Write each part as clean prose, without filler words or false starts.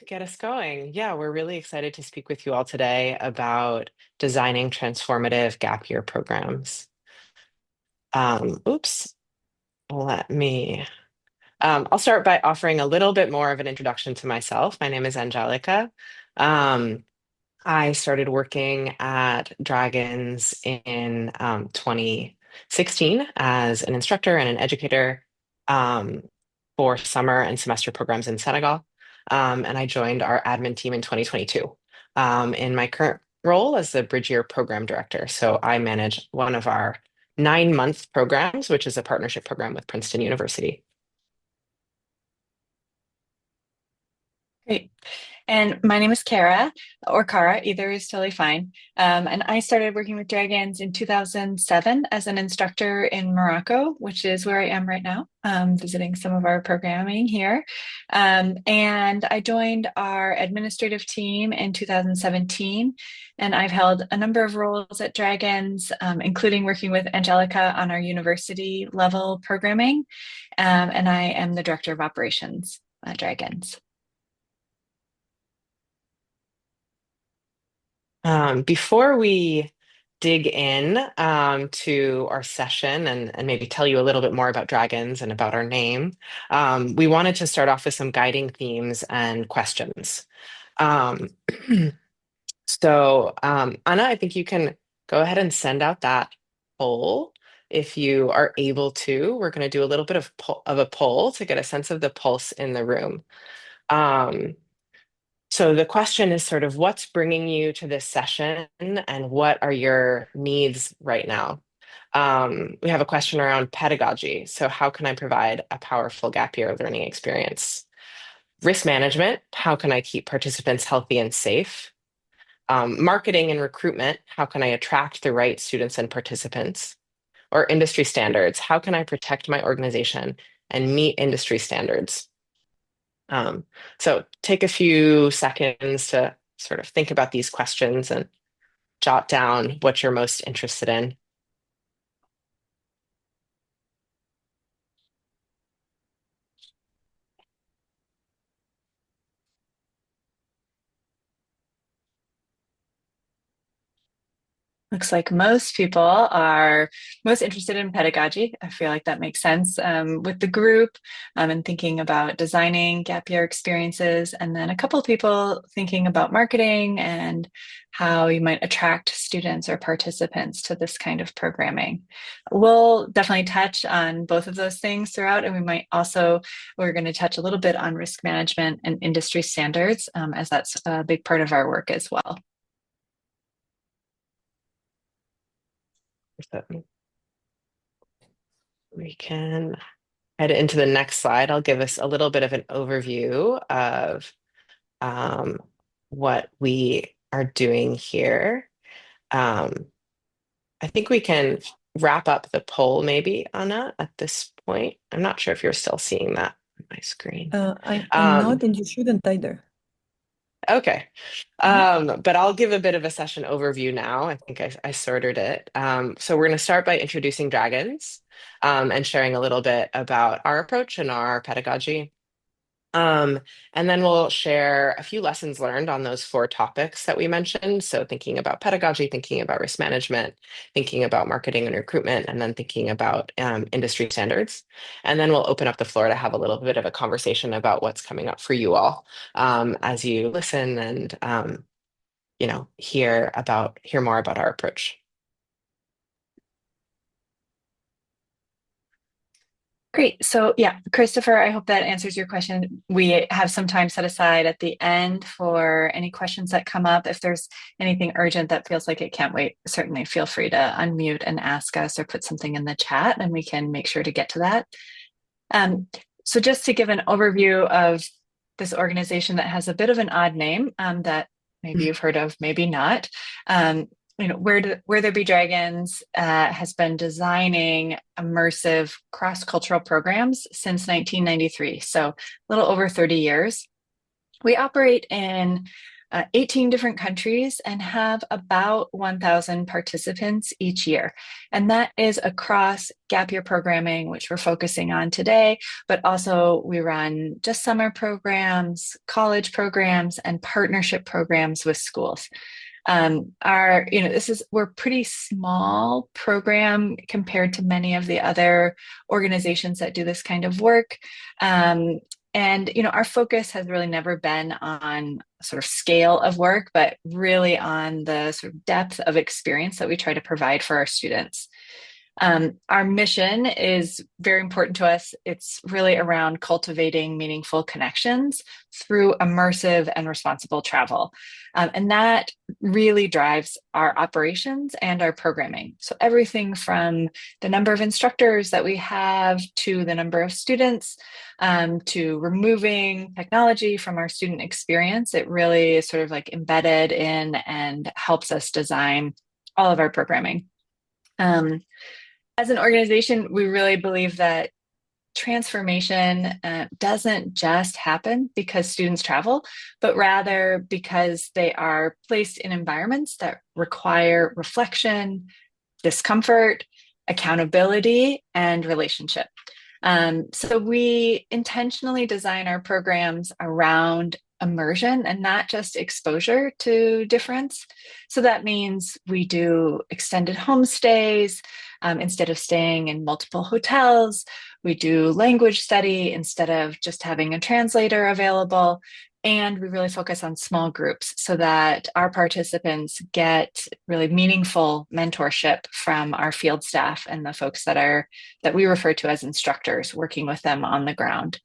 get us going. Yeah, we're really excited to speak with you all today about designing transformative gap year programs. Oops, let me. I'll start by offering a little bit more of an introduction to myself. My name is Angelica. Um, I started working at Dragons in 2016 as an instructor and an educator um, for summer and semester programs in Senegal. And I joined our admin team in 2022 in my current role as the Bridge Year Program Director. So I manage one of our 9-month programs, which is a partnership program with Princeton University. Great. And my name is Kara, or Kara, either is totally fine. And I started working with dragons in 2007 as an instructor in Morocco, which is where I am right now, visiting some of our programming here. And I joined our administrative team in 2017, and I've held a number of roles at Dragons, including working with Angelica on our university level programming. And I am the director of operations at Dragons. Before we dig in to our session and maybe tell you a little bit more about dragons and about our name, we wanted to start off with some guiding themes and questions. Um, Anna, I think you can go ahead and send out that poll if you are able to. We're going to do a little bit of a poll to get a sense of the pulse in the room. Um, so the question is sort of what's bringing you to this session and what are your needs right now? We have a question around pedagogy. So how can I provide a powerful gap year learning experience? Risk management, how can I keep participants healthy and safe? Marketing and recruitment, how can I attract the right students and participants? Or industry standards, how can I protect my organization and meet industry standards? Um, so take a few seconds to sort of think about these questions and jot down what you're most interested in. Looks like most people are most interested in pedagogy. I feel like that makes sense with the group and thinking about designing gap year experiences. And then a couple of people thinking about marketing and how you might attract students or participants to this kind of programming. We'll definitely touch on both of those things throughout. And we're going to touch a little bit on risk management and industry standards as that's a big part of our work as well. So we can head into the next slide. I'll give us a little bit of an overview of um, what we are doing here. Um, I think we can wrap up the poll maybe, Anna, at this point. I'm not sure if you're still seeing that on my screen. I'm Um, not, and you shouldn't either. okay. Mhm. But I'll give a bit of a session overview now. I think I sorted it. So we're going to start by introducing dragons and sharing a little bit about our approach and our pedagogy. Um, and then we'll share a few lessons learned on those 4 topics that we mentioned. So thinking about pedagogy, thinking about risk management, thinking about marketing and recruitment, and then thinking about industry standards. And then we'll open up the floor to have a little bit of a conversation about what's coming up for you all as you listen and hear more about our approach. Great. So, yeah, Christopher, I hope that answers your question. We have some time set aside at the end for any questions that come up. If there's anything urgent that feels like it can't wait, certainly feel free to unmute and ask us or put something in the chat, and we can make sure to get to that. Um, so, just to give an overview of this organization that has a bit of an odd name that maybe you've heard of, maybe not. Um, where there be dragons has been designing immersive cross-cultural programs since 1993, so a little over 30 years. We operate in 18 different countries and have about 1,000 participants each year. And that is across gap year programming, which we're focusing on today, but also we run just summer programs, college programs, and partnership programs with schools. We're pretty small program compared to many of the other organizations that do this kind of work. Our focus has really never been on sort of scale of work, but really on the sort of depth of experience that we try to provide for our students. Our mission is very important to us. It's really around cultivating meaningful connections through immersive and responsible travel. And that really drives our operations and our programming. So everything from the number of instructors that we have to the number of students, to removing technology from our student experience, it really is sort of like embedded in and helps us design all of our programming. As an organization, we really believe that transformation doesn't just happen because students travel, but rather because they are placed in environments that require reflection, discomfort, accountability, and relationship. So we intentionally design our programs around immersion and not just exposure to difference. So that means we do extended homestays instead of staying in multiple hotels. We do language study instead of just having a translator available. And we really focus on small groups so that our participants get really meaningful mentorship from our field staff and the folks that we refer to as instructors, working with them on the ground.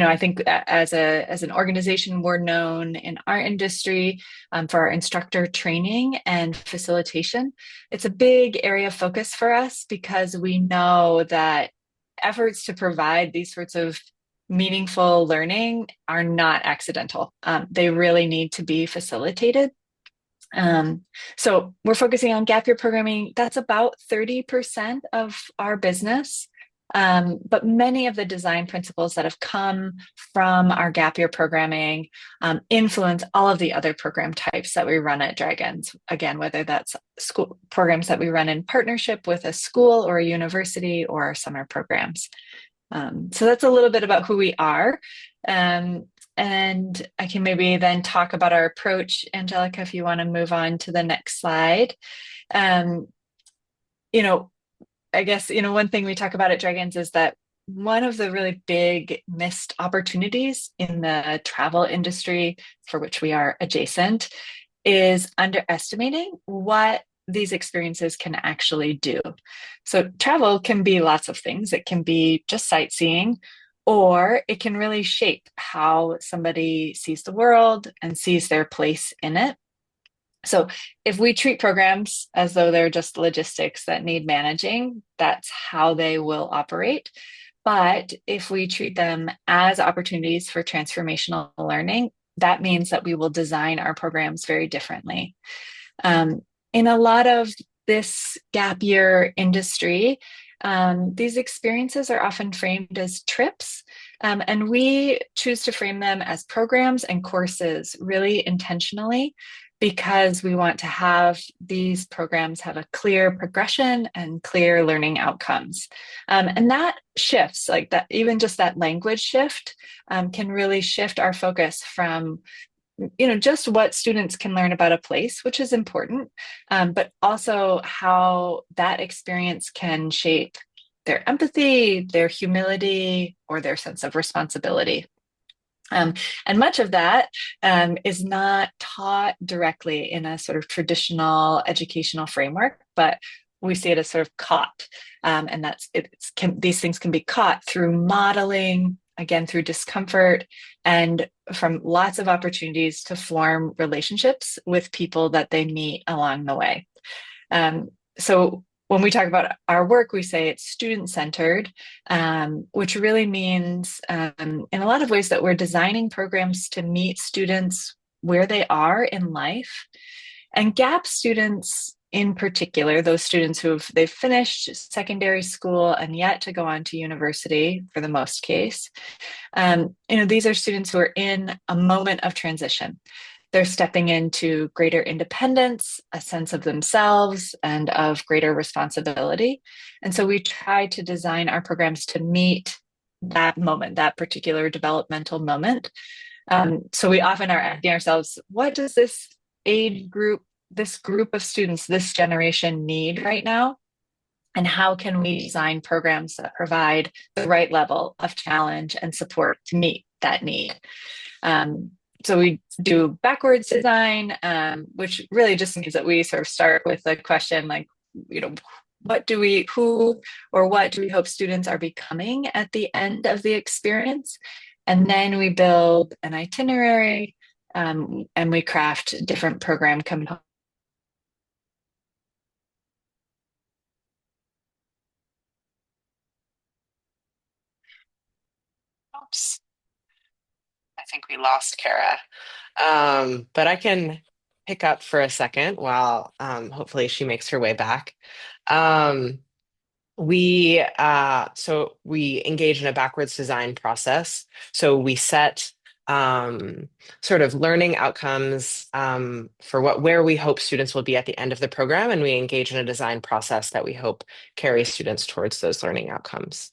I think as an organization, we're known in our industry for our instructor training and facilitation. It's a big area of focus for us because we know that efforts to provide these sorts of meaningful learning are not accidental. They really need to be facilitated. So we're focusing on gap year programming. That's about 30% of our business. But many of the design principles that have come from our gap year programming influence all of the other program types that we run at Dragons. Again, whether that's school programs that we run in partnership with a school or a university, or our summer programs. So that's a little bit about who we are. And I can maybe then talk about our approach, Angelica, if you want to move on to the next slide. I guess, one thing we talk about at Dragons is that one of the really big missed opportunities in the travel industry, for which we are adjacent, is underestimating what these experiences can actually do. So travel can be lots of things. It can be just sightseeing, or it can really shape how somebody sees the world and sees their place in it. So if we treat programs as though they're just logistics that need managing, that's how they will operate. But if we treat them as opportunities for transformational learning, that means that we will design our programs very differently. In a lot of this gap year industry, these experiences are often framed as trips, and we choose to frame them as programs and courses really intentionally, because we want to have these programs have a clear progression and clear learning outcomes. And that shifts, like that, even just that language shift can really shift our focus from just what students can learn about a place, which is important, but also how that experience can shape their empathy, their humility, or their sense of responsibility. And much of that is not taught directly in a sort of traditional educational framework, but we see it as sort of caught. And these things can be caught through modeling, again, through discomfort, and from lots of opportunities to form relationships with people that they meet along the way. So when we talk about our work, we say it's student-centered, which really means in a lot of ways that we're designing programs to meet students where they are in life. And GAP students, in particular, those students they've finished secondary school and yet to go on to university for the most case. These are students who are in a moment of transition. They're stepping into greater independence, a sense of themselves, and of greater responsibility. And so we try to design our programs to meet that moment, that particular developmental moment. So we often are asking ourselves, what does this age group, this group of students, this generation need right now? And how can we design programs that provide the right level of challenge and support to meet that need? So we do backwards design, which really just means that we sort of start with a question like, who or what do we hope students are becoming at the end of the experience? And then we build an itinerary, and we craft different program components. Oops, I think we lost Kara. But I can pick up for a second while hopefully she makes her way back. Um, we engage in a backwards design process. So we set sort of learning outcomes for where we hope students will be at the end of the program, and we engage in a design process that we hope carries students towards those learning outcomes.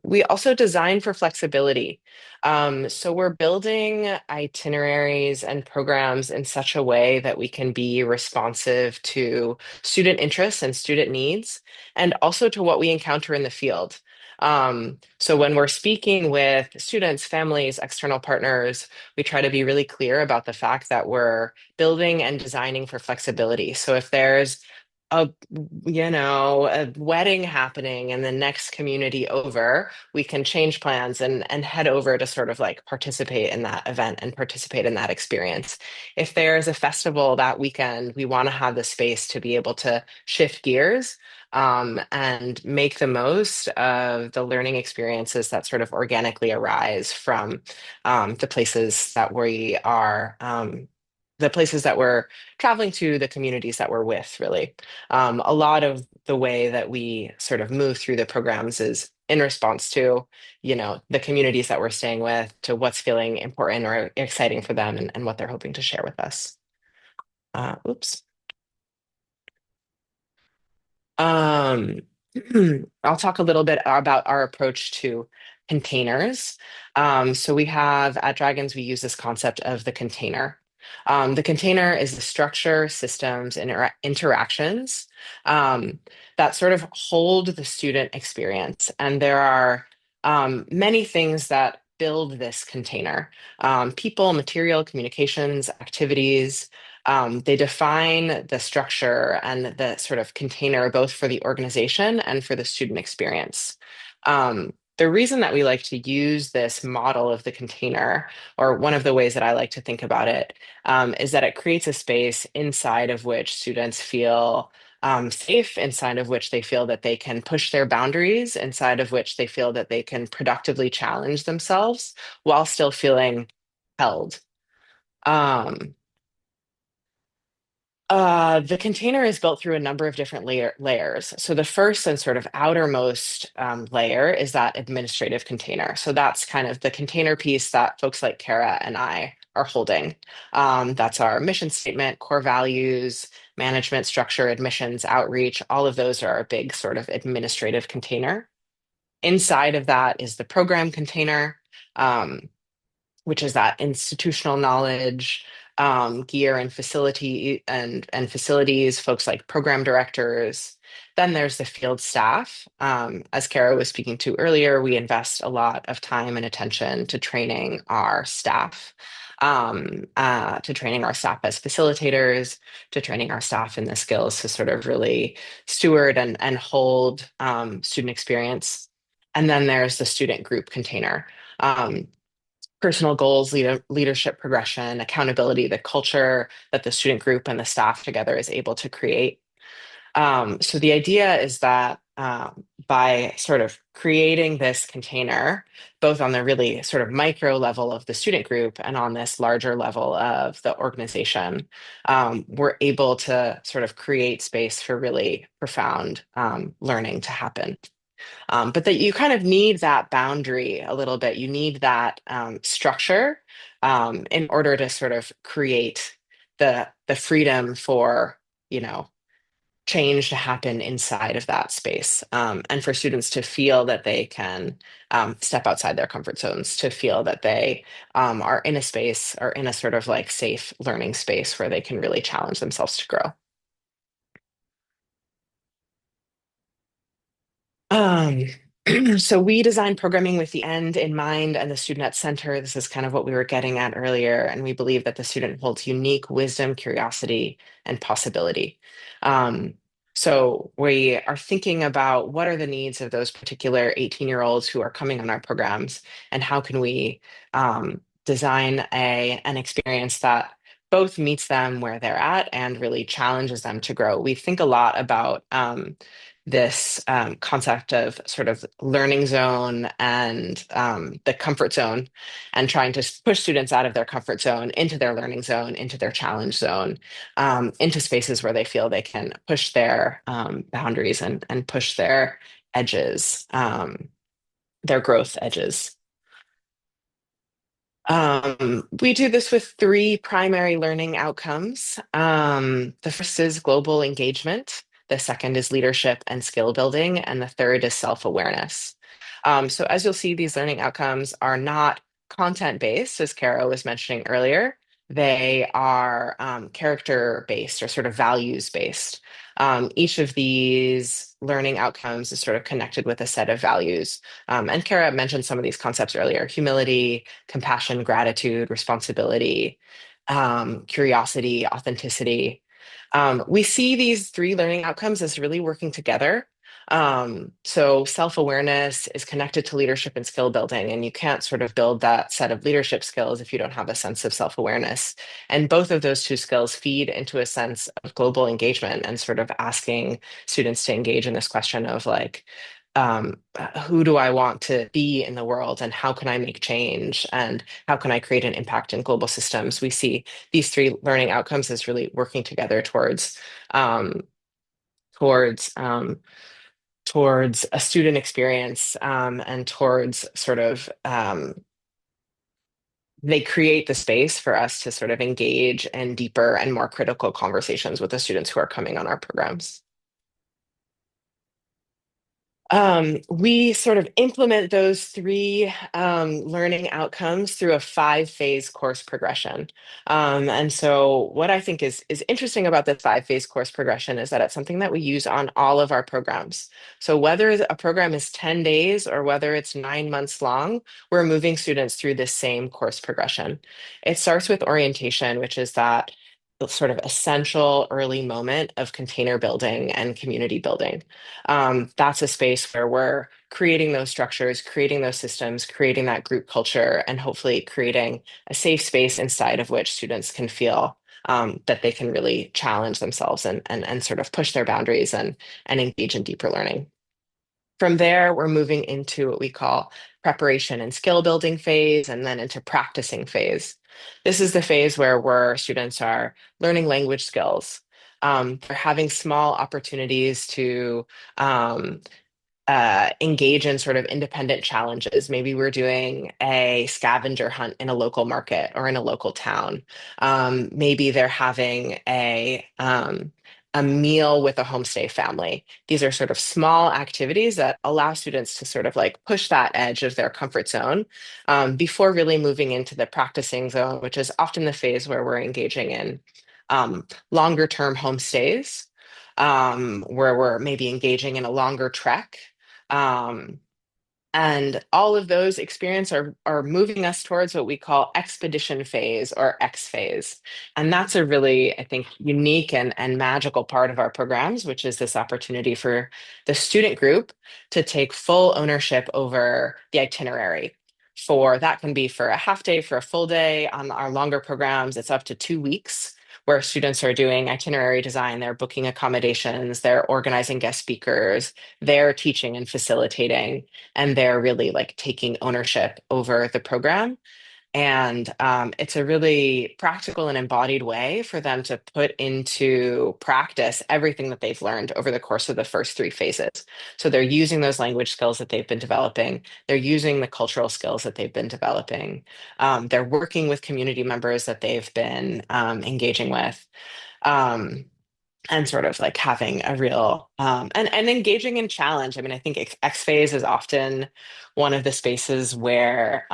We also design for flexibility. So we're building itineraries and programs in such a way that we can be responsive to student interests and student needs, and also to what we encounter in the field. So when we're speaking with students, families, external partners, we try to be really clear about the fact that we're building and designing for flexibility. So if there's a a wedding happening in the next community over, we can change plans and head over to sort of like participate in that event and participate in that experience. If there's a festival that weekend, we want to have the space to be able to shift gears and make the most of the learning experiences that sort of organically arise from the places that we are. The places that we're traveling to, the communities that we're with, really. A lot of the way that we sort of move through the programs is in response to, the communities that we're staying with, to what's feeling important or exciting for them and what they're hoping to share with us. Oops. Um, I'll talk a little bit about our approach to containers. So we have at Dragons, we use this concept of the container. The container is the structure, systems, and interactions that sort of hold the student experience. And there are many things that build this container: people, material, communications, activities. They define the structure and the sort of container both for the organization and for the student experience. The reason that we like to use this model of the container, or one of the ways that I like to think about it, is that it creates a space inside of which students feel safe, inside of which they feel that they can push their boundaries, inside of which they feel that they can productively challenge themselves while still feeling held. Um, the container is built through a number of different layers. So the first and sort of outermost layer is that administrative container. So that's kind of the container piece that folks like Kara and I are holding. That's our mission statement, core values, management structure, admissions, outreach. All of those are our big sort of administrative container. Inside of that is the program container. Which is that institutional knowledge, gear and facilities, folks like program directors. Then there's the field staff. As Kara was speaking to earlier, we invest a lot of time and attention to training our staff, to training our staff as facilitators, to training our staff in the skills to sort of really steward and hold student experience. And then there's the student group container. Personal goals, leadership progression, accountability, the culture that the student group and the staff together is able to create. So the idea is that by sort of creating this container, both on the really sort of micro level of the student group and on this larger level of the organization, we're able to sort of create space for really profound learning to happen. But that you kind of need that boundary a little bit. You need that structure in order to sort of create the freedom for, you know, change to happen inside of that space, and for students to feel that they can step outside their comfort zones, to feel that they are in a space or in a sort of like safe learning space where they can really challenge themselves to grow. Um, so we design programming with the end in mind and the student at center. This is kind of what we were getting at earlier. And we believe that the student holds unique wisdom, curiosity, and possibility. Um, so we are thinking about what are the needs of those particular 18-year-olds who are coming on our programs, and how can we design an experience that both meets them where they're at and really challenges them to grow. We think a lot about this concept of sort of learning zone and the comfort zone, and trying to push students out of their comfort zone into their learning zone, into their challenge zone, into spaces where they feel they can push their boundaries and push their edges, their growth edges. We do this with three primary learning outcomes. The first is global engagement. The second is leadership and skill building. And the third is self-awareness. So as you'll see, these learning outcomes are not content-based, as Kara was mentioning earlier. They are character-based or sort of values-based. Each of these learning outcomes is sort of connected with a set of values. And Kara mentioned some of these concepts earlier: humility, compassion, gratitude, responsibility, curiosity, authenticity. We see these three learning outcomes as really working together. So self-awareness is connected to leadership and skill building, and you can't sort of build that set of leadership skills if you don't have a sense of self-awareness. And both of those two skills feed into a sense of global engagement and sort of asking students to engage in this question of like, who do I want to be in the world, and how can I make change, and how can I create an impact in global systems? We see these three learning outcomes as really working together um, towards towards a student experience, and towards sort of they create the space for us to sort of engage in deeper and more critical conversations with the students who are coming on our programs. We sort of implement those three learning outcomes through a five-phase course progression. And so what I think is interesting about the five-phase course progression is that it's something that we use on all of our programs. So whether a program is 10 days or whether it's 9 months long, we're moving students through this same course progression. It starts with orientation, which is that sort of essential early moment of container building and community building. That's a space where we're creating those structures, creating those systems, creating that group culture, and hopefully creating a safe space inside of which students can feel that they can really challenge themselves and sort of push their boundaries and engage in deeper learning. From there, we're moving into what we call preparation and skill building phase, and then into practicing phase. This is the phase where students are learning language skills. They're having small opportunities to engage in sort of independent challenges. Maybe we're doing a scavenger hunt in a local market or in a local town. Maybe they're having a meal with a homestay family. These are sort of small activities that allow students to sort of like push that edge of their comfort zone, before really moving into the practicing zone, which is often the phase where we're engaging in longer term homestays, where we're maybe engaging in a longer trek. Um, and all of those experience are moving us towards what we call expedition phase or X phase. And that's a really, I think, unique and magical part of our programs, which is this opportunity for the student group to take full ownership over the itinerary. For that can be for a half day, for a full day. On our longer programs, it's up to 2 weeks where students are doing itinerary design, they're booking accommodations, they're organizing guest speakers, they're teaching and facilitating, and they're really like taking ownership over the program. And it's a really practical and embodied way for them to put into practice everything that they've learned over the course of the first three phases. So they're using those language skills that they've been developing. They're using the cultural skills that they've been developing. They're working with community members that they've been engaging with. Um, and sort of like having a real and engaging in challenge. I mean, I think X phase is often one of the spaces where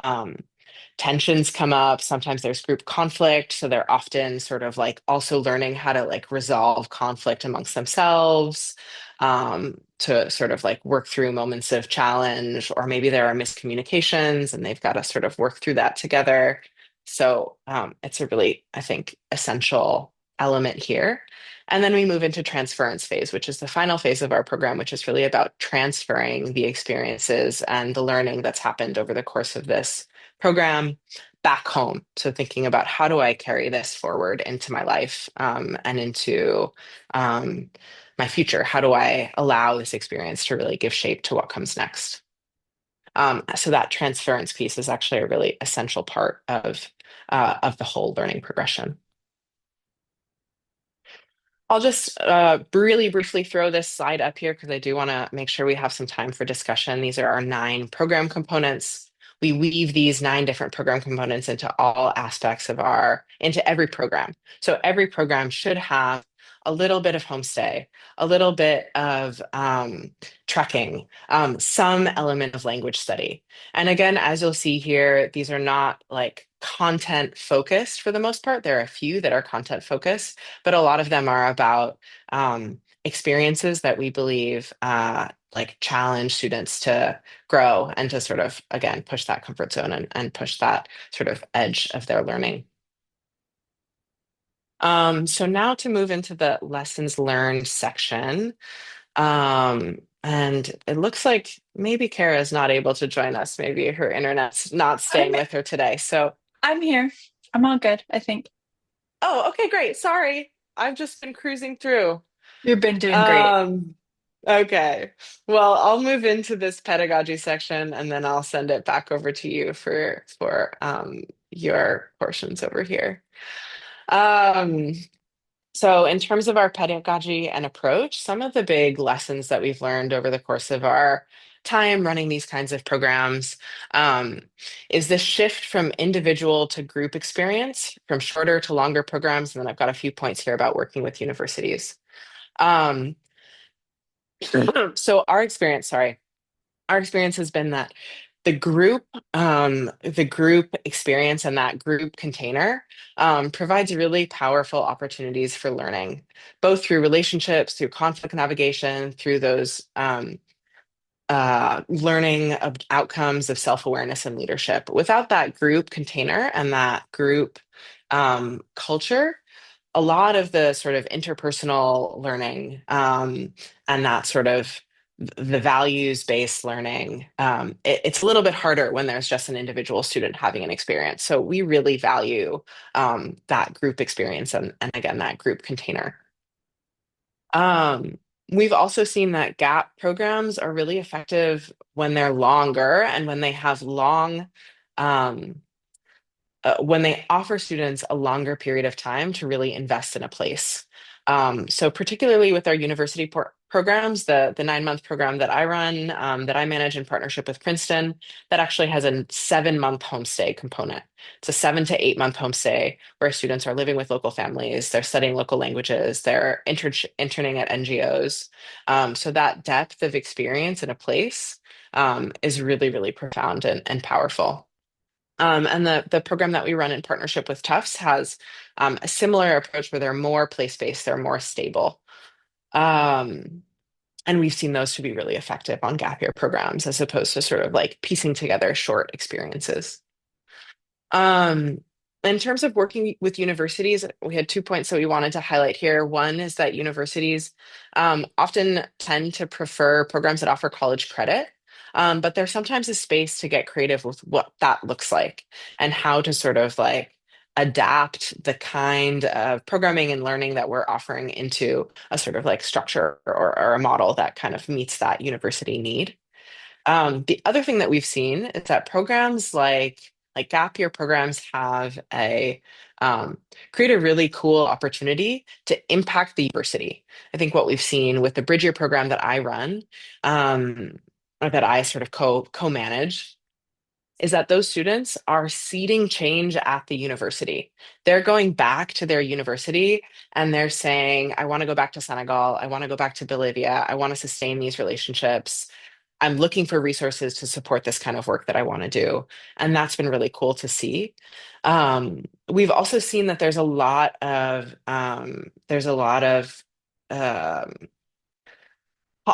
tensions come up. Sometimes there's group conflict, so they're often sort of like also learning how to like resolve conflict amongst themselves, to sort of like work through moments of challenge, or maybe there are miscommunications and they've got to sort of work through that together. So it's a really, I think, essential element here. And then we move into transference phase, which is the final phase of our program, which is really about transferring the experiences and the learning that's happened over the course of this program back home. So thinking about how do I carry this forward into my life, and into my future? How do I allow this experience to really give shape to what comes next? So that transference piece is actually a really essential part of the whole learning progression. I'll just really briefly throw this slide up here because I do want to make sure we have some time for discussion. These are our 9 program components. We weave these 9 different program components into all aspects of into every program. So every program should have a little bit of homestay, a little bit of trekking, some element of language study. And again, as you'll see here, these are not like content focused for the most part. There are a few that are content focused, but a lot of them are about experiences that we believe like challenge students to grow and to sort of, again, push that comfort zone and push that sort of edge of their learning. So now to move into the lessons learned section. And it looks like maybe Kara is not able to join us. Maybe her internet's not I'm staying with her today. So, I'm here. I'm all good, I think. oh, okay, great. Sorry. I've just been cruising through. You've been doing great. Um, okay. Well, I'll move into this pedagogy section and then I'll send it back over to you for your portions over here. Um, so in terms of our pedagogy and approach, some of the big lessons that we've learned over the course of our time running these kinds of programs, um, is this shift from individual to group experience, from shorter to longer programs. And then I've got a few points here about working with universities. Um, so our experience has been that the group experience and that group container provides really powerful opportunities for learning, both through relationships, through conflict navigation, through those learning of outcomes of self-awareness and leadership. Without that group container and that group culture, a lot of the sort of interpersonal learning, and that sort of the values-based learning, it's a little bit harder when there's just an individual student having an experience. So we really value that group experience and again, that group container. Um, we've also seen that gap programs are really effective when they're longer and when they have um, when they offer students a longer period of time to really invest in a place. So particularly with our university programs, the 9-month program that I run, that I manage in partnership with Princeton, that actually has a 7-month homestay component. It's a 7 to 8 month homestay where students are living with local families, they're studying local languages, they're interning at NGOs. So that depth of experience in a place is really, really profound and powerful. And the program that we run in partnership with Tufts has a similar approach where they're more place-based, they're more stable. Um, and we've seen those to be really effective on gap year programs as opposed to sort of like piecing together short experiences. Um, in terms of working with universities, we had 2 points that we wanted to highlight here. One is that universities often tend to prefer programs that offer college credit, but there's sometimes a space to get creative with what that looks like and how to sort of like adapt the kind of programming and learning that we're offering into a sort of like structure or a model that kind of meets that university need. The other thing that we've seen is that programs like gap year programs have a um, create a really cool opportunity to impact the university. I think what we've seen with the Bridge Year program that I run, or that I sort of co-manage, is that those students are seeding change at the university. They're going back to their university and they're saying, I want to go back to Senegal. I want to go back to Bolivia. I want to sustain these relationships. I'm looking for resources to support this kind of work that I want to do. And that's been really cool to see. We've also seen that there's a lot of um,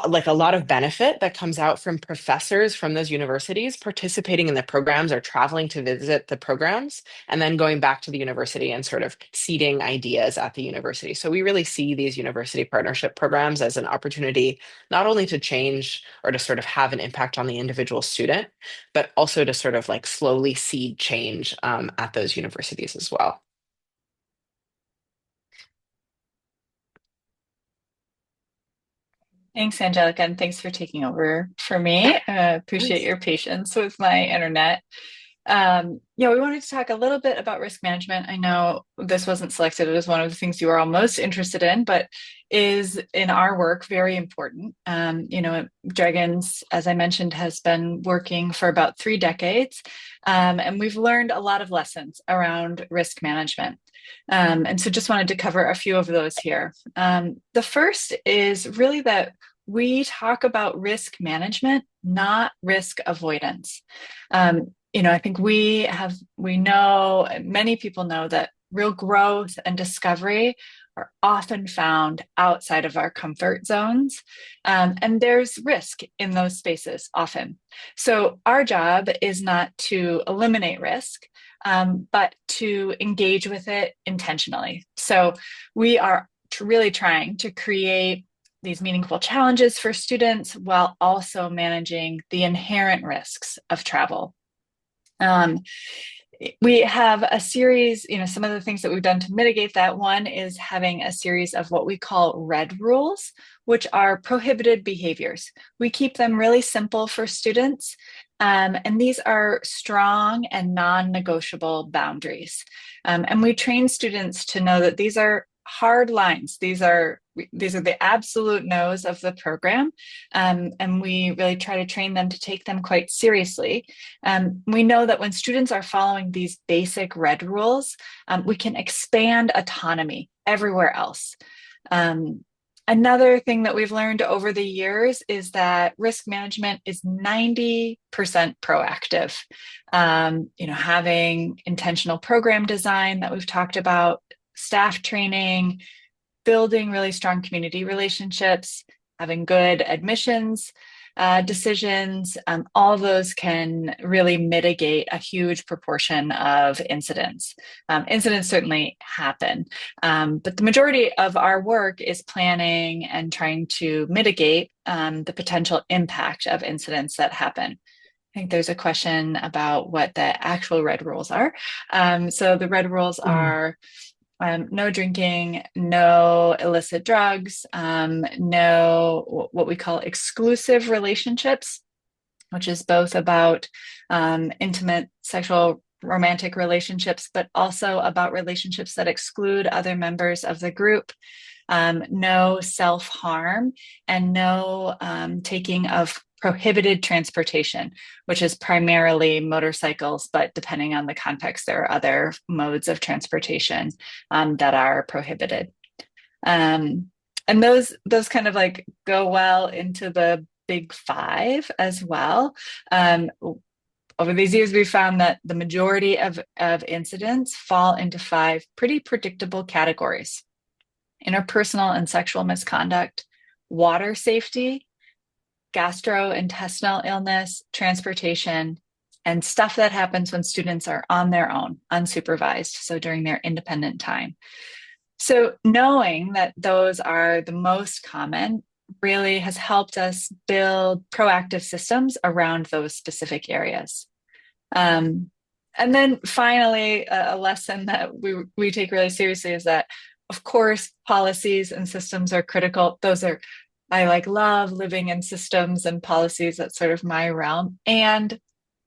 like a lot of benefit that comes out from professors from those universities participating in the programs or traveling to visit the programs and then going back to the university and sort of seeding ideas at the university. So we really see these university partnership programs as an opportunity not only to change or to sort of have an impact on the individual student, but also to sort of like slowly seed change at those universities as well. Thanks, Angelica, and thanks for taking over for me. Appreciate Nice. your patience with my internet. Yeah, we wanted to talk a little bit about risk management. I know this wasn't selected as one of the things you are all most interested in, but is in our work very important. Dragons, as I mentioned, has been working for about 3 decades, and we've learned a lot of lessons around risk management. And so just wanted to cover a few of those here. The first is really that we talk about risk management, not risk avoidance. I think we know, many people know that real growth and discovery are often found outside of our comfort zones. And there's risk in those spaces often. So our job is not to eliminate risk, but to engage with it intentionally. So we are really trying to create these meaningful challenges for students while also managing the inherent risks of travel. Um, we have a series, some of the things that we've done to mitigate that. One is having a series of what we call red rules, which are prohibited behaviors. We keep them really simple for students. And these are strong and non-negotiable boundaries. And we train students to know that these are hard lines. These are the absolute no's of the program. And we really try to train them to take them quite seriously. We know that when students are following these basic red rules, we can expand autonomy everywhere else. Another thing that we've learned over the years is that risk management is 90% proactive. Having intentional program design that we've talked about, staff training, building really strong community relationships, having good admissions decisions, all of those can really mitigate a huge proportion of incidents. Incidents certainly happen, but the majority of our work is planning and trying to mitigate the potential impact of incidents that happen. I think there's a question about what the actual red rules are. So the red rules are no drinking, no illicit drugs, no what we call exclusive relationships, which is both about intimate sexual romantic relationships, but also about relationships that exclude other members of the group. No self-harm, and no taking of prohibited transportation, which is primarily motorcycles, but depending on the context, there are other modes of transportation that are prohibited. And those kind of like go well into the big five as well. Over these years, we've found that the majority of incidents fall into five pretty predictable categories: interpersonal and sexual misconduct, water safety, gastrointestinal illness, transportation, and stuff that happens when students are on their own, unsupervised, so during their independent time. So knowing that those are the most common really has helped us build proactive systems around those specific areas. And then finally, a lesson that we take really seriously is that, of course, policies and systems are critical. Those are, I like love living in systems and policies. That's sort of my realm. And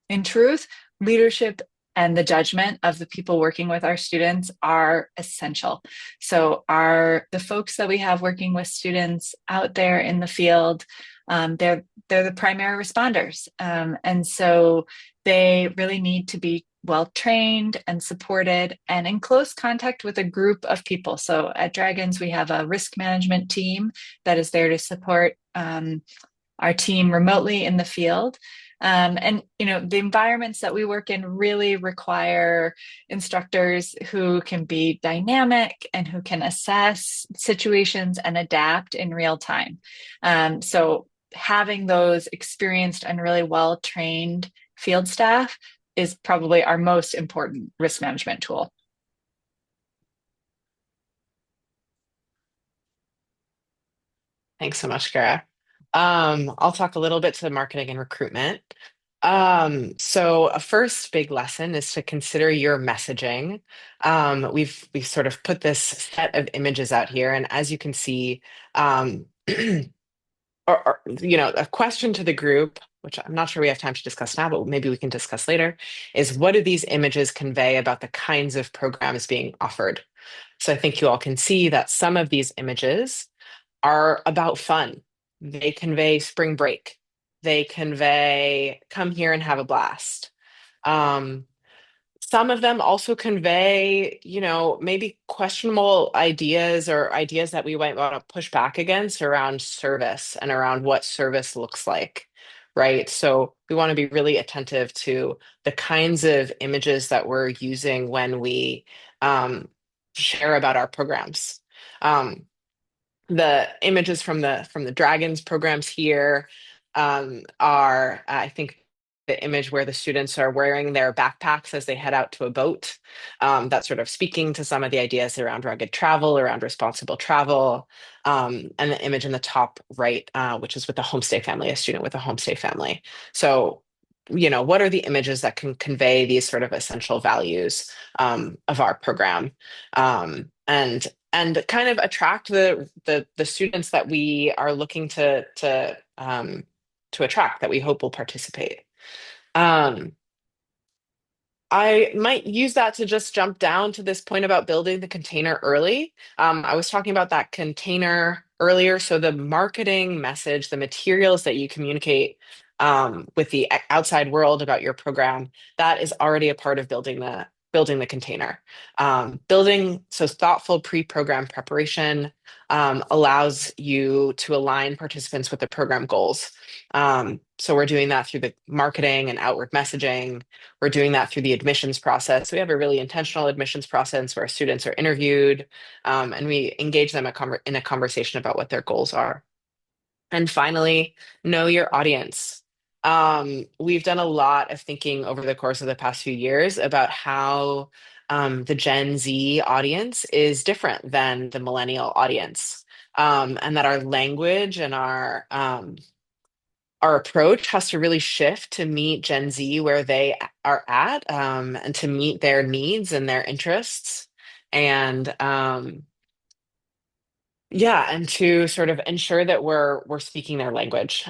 in truth, leadership and the judgment of the people working with our students are essential. So the folks that we have working with students out there in the field, they're the primary responders, and so they really need to be well trained and supported and in close contact with a group of people. So at Dragons, we have a risk management team that is there to support our team remotely in the field. And the environments that we work in really require instructors who can be dynamic and who can assess situations and adapt in real time. So having those experienced and really well trained field staff is probably our most important risk management tool. Thanks so much, Kara. I'll talk a little bit to marketing and recruitment. So a first big lesson is to consider your messaging. We've sort of put this set of images out here, and as you can see, a question to the group, which I'm not sure we have time to discuss now, but maybe we can discuss later, is what do these images convey about the kinds of programs being offered? So I think you all can see that some of these images are about fun. They convey spring break. They convey come here and have a blast. Um, some of them also convey, maybe questionable ideas or ideas that we might want to push back against around service and around what service looks like, right? So we want to be really attentive to the kinds of images that we're using when we share about our programs. Um, the images from the dragons programs here are I think the image where the students are wearing their backpacks as they head out to a boat, that's sort of speaking to some of the ideas around rugged travel, around responsible travel. And the image in the top right, which is with the homestay family, a student with a homestay family. So what are the images that can convey these sort of essential values of our program, and kind of attract the students that we are looking to attract, that we hope will participate. Um, I might use that to just jump down to this point about building the container early. I was talking about that container earlier. So the marketing message, the materials that you communicate with the outside world about your program, that is already a part of building the container. So thoughtful pre-program preparation allows you to align participants with the program goals. So we're doing that through the marketing and outward messaging. We're doing that through the admissions process. We have a really intentional admissions process where students are interviewed, and we engage them in a conversation about what their goals are. And finally, know your audience. We've done a lot of thinking over the course of the past few years about how the Gen Z audience is different than the millennial audience, and that our language and our approach has to really shift to meet Gen Z where they are at, and to meet their needs and their interests. And yeah, and to sort of ensure that we're speaking their language.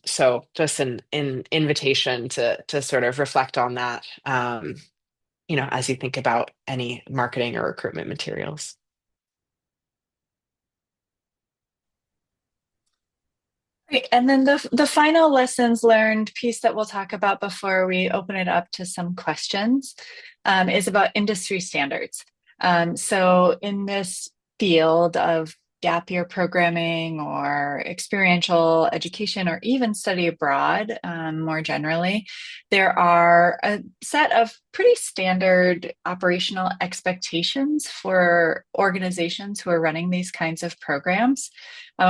So just an invitation to sort of reflect on that, as you think about any marketing or recruitment materials. Great. And then the final lessons learned piece that we'll talk about before we open it up to some questions is about industry standards. So in this field of gap year programming or experiential education or even study abroad, more generally, there are a set of pretty standard operational expectations for organizations who are running these kinds of programs.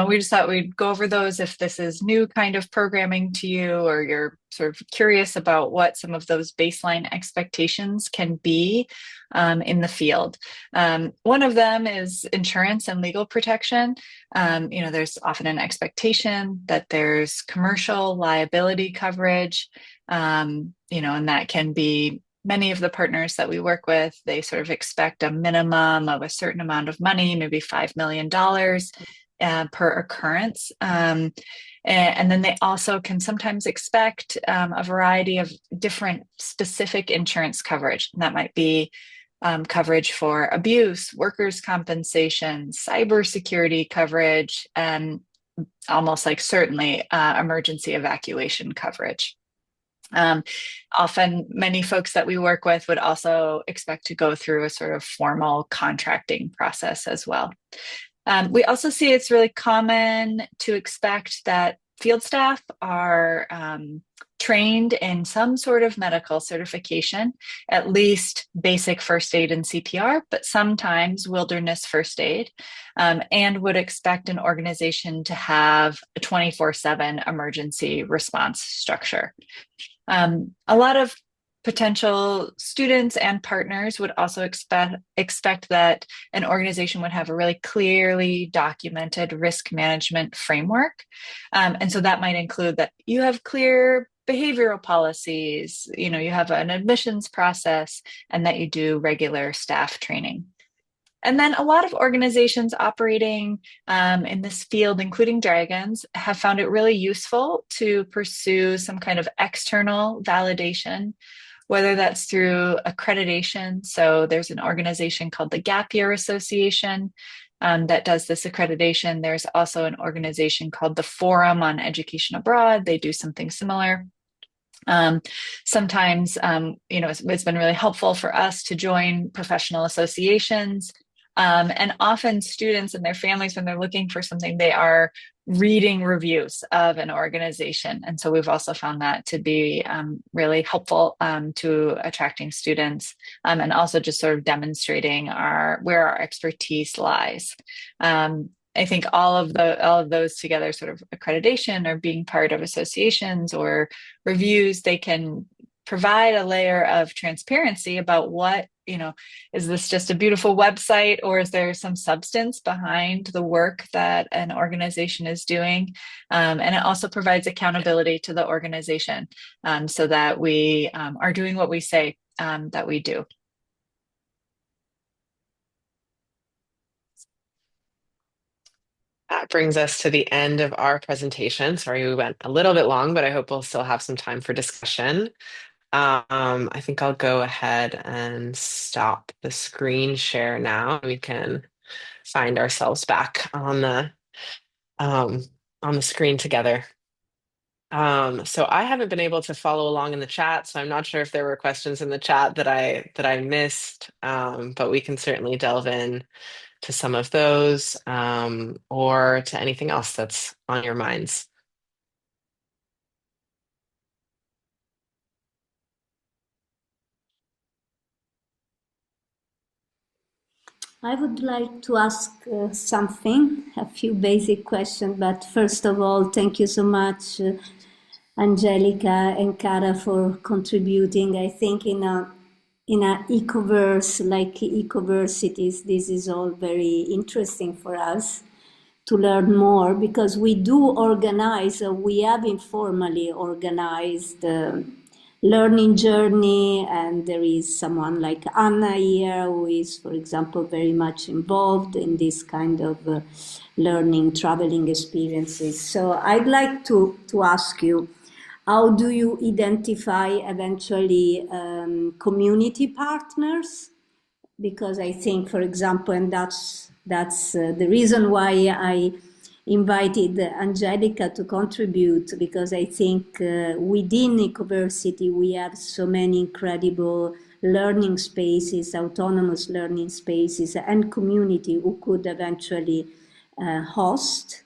We just thought we'd go over those if this is new kind of programming to you, or you're sort of curious about what some of those baseline expectations can be in the field. One of them is insurance and legal protection. There's often an expectation that there's commercial liability coverage, and that can be many of the partners that we work with, they sort of expect a minimum of a certain amount of money, maybe $5 million per occurrence. And then they also can sometimes expect a variety of different specific insurance coverage. And that might be coverage for abuse, workers' compensation, cybersecurity coverage, and almost like certainly emergency evacuation coverage. Often, many folks that we work with would also expect to go through a sort of formal contracting process as well. We also see it's really common to expect that field staff are trained in some sort of medical certification, at least basic first aid and CPR, but sometimes wilderness first aid, and would expect an organization to have a 24/7 emergency response structure. A lot of potential students and partners would also expect that an organization would have a really clearly documented risk management framework. And so that might include that you have clear behavioral policies, you know, you have an admissions process, and that you do regular staff training. And then a lot of organizations operating in this field, including Dragons, have found it really useful to pursue some kind of external validation, whether that's through accreditation. So there's an organization called the Gap Year Association that does this accreditation. There's also an organization called the Forum on Education Abroad. They do something similar. Sometimes, you know, it's been really helpful for us to join professional associations. And often students and their families, when they're looking for something, they are reading reviews of an organization. And so we've also found that to be really helpful to attracting students and also just sort of demonstrating where our expertise lies. I think all of those together, sort of accreditation or being part of associations or reviews, they can provide a layer of transparency about what, you know, is this just a beautiful website, or is there some substance behind the work that an organization is doing? And it also provides accountability to the organization so that we are doing what we say that we do. That brings us to the end of our presentation. Sorry, we went a little bit long, but I hope we'll still have some time for discussion. I think I'll go ahead and stop the screen share now. We can find ourselves back um, on the screen together. So I haven't been able to follow along in the chat, so I'm not sure if there were questions in the chat that I missed, but we can certainly delve in to some of those or to anything else that's on your minds. I would like to ask something, a few basic questions, but first of all, thank you so much, Angelica and Cara, for contributing. I think in a ecoverse like ecoversities, this is all very interesting for us to learn more, because we do organize, we have informally organized learning journey, and there is someone like Anna here who is, for example, very much involved in this kind of learning, traveling experiences. So I'd like to ask you, how do you identify eventually community partners? Because I think, for example, and that's the reason why I invited Angelica to contribute, because I think within Ecoversity we have so many incredible learning spaces, autonomous learning spaces, and community who could eventually host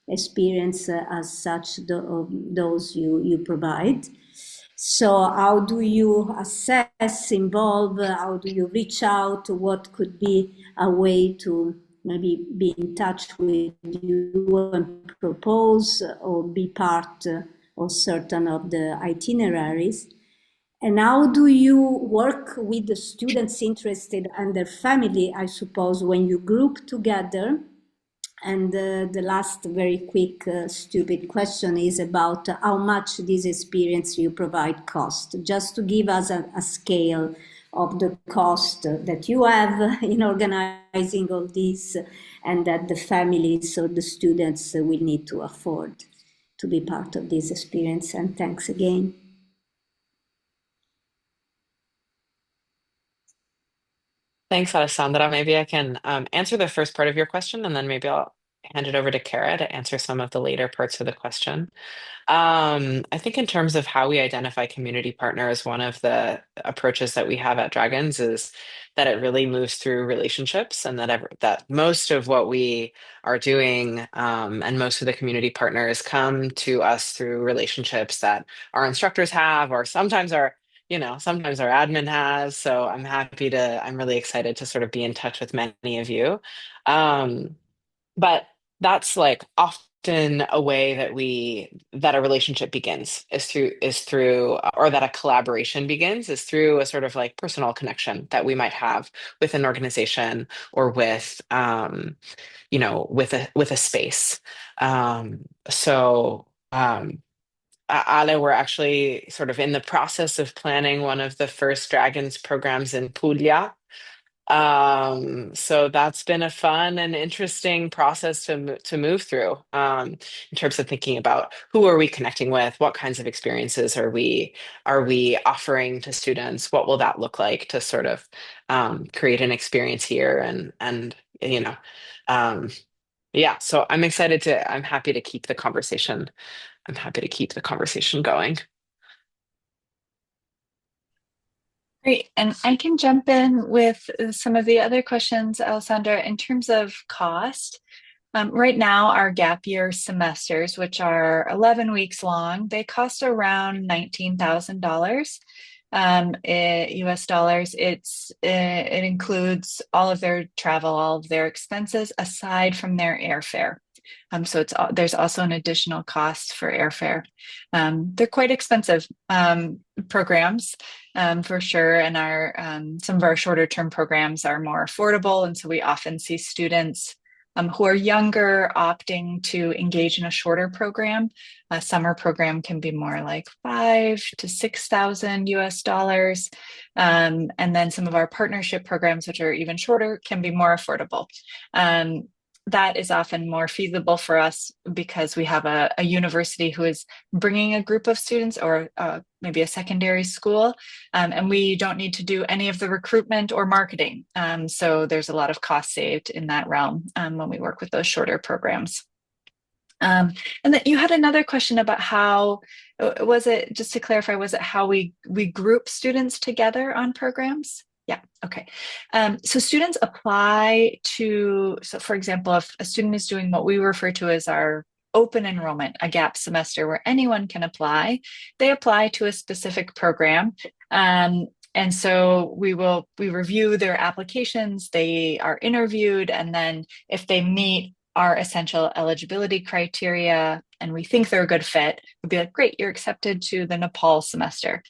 experience as such those you provide. So how do you assess, involve, how do you reach out? What could be a way to maybe be in touch with you and propose or be part of certain of the itineraries? And how do you work with the students interested and their family, I suppose, when you group together And the last very quick, stupid question is about how much this experience you provide cost, just to give us a scale of the cost that you have in organizing all this and that the families or the students will need to afford to be part of this experience. And thanks again. Thanks, Alessandra. Maybe I can answer the first part of your question, and then maybe I'll hand it over to Kara to answer some of the later parts of the question. I think in terms of how we identify community partners, one of the approaches that we have at Dragons is that it really moves through relationships, and that most of what we are doing and most of the community partners come to us through relationships that our instructors have, or sometimes our admin has. So I'm really excited to sort of be in touch with many of you. Um, but that's like often a way that a relationship begins or that a collaboration begins is through a sort of like personal connection that we might have with an organization or with a space. Ale, we're actually sort of in the process of planning one of the first Dragons programs in Puglia. So that's been a fun and interesting process to move through in terms of thinking about who are we connecting with, what kinds of experiences are we offering to students, what will that look like to sort of create an experience here and um, yeah. So I'm happy to keep the conversation. I'm happy to keep the conversation going. Great. And I can jump in with some of the other questions, Alessandra, in terms of cost. Right now, our gap year semesters, which are 11 weeks long, they cost around $19,000 US dollars. It includes all of their travel, all of their expenses, aside from their airfare. So there's also an additional cost for airfare. They're quite expensive programs for sure, and some of our shorter term programs are more affordable, and so we often see students who are younger opting to engage in a shorter program. A summer program can be more like 5,000 to 6,000 US dollars. And then some of our partnership programs, which are even shorter, can be more affordable. That is often more feasible for us because we have a university who is bringing a group of students, or maybe a secondary school, and we don't need to do any of the recruitment or marketing. So there's a lot of cost saved in that realm when we work with those shorter programs. And then you had another question about how, was it, just to clarify, was it how we group students together on programs? Yeah, okay. So students apply so for example, if a student is doing what we refer to as our open enrollment, a gap semester where anyone can apply, they apply to a specific program. And so we review their applications, they are interviewed, and then if they meet our essential eligibility criteria and we think they're a good fit, we'd be like, great, you're accepted to the Nepal semester.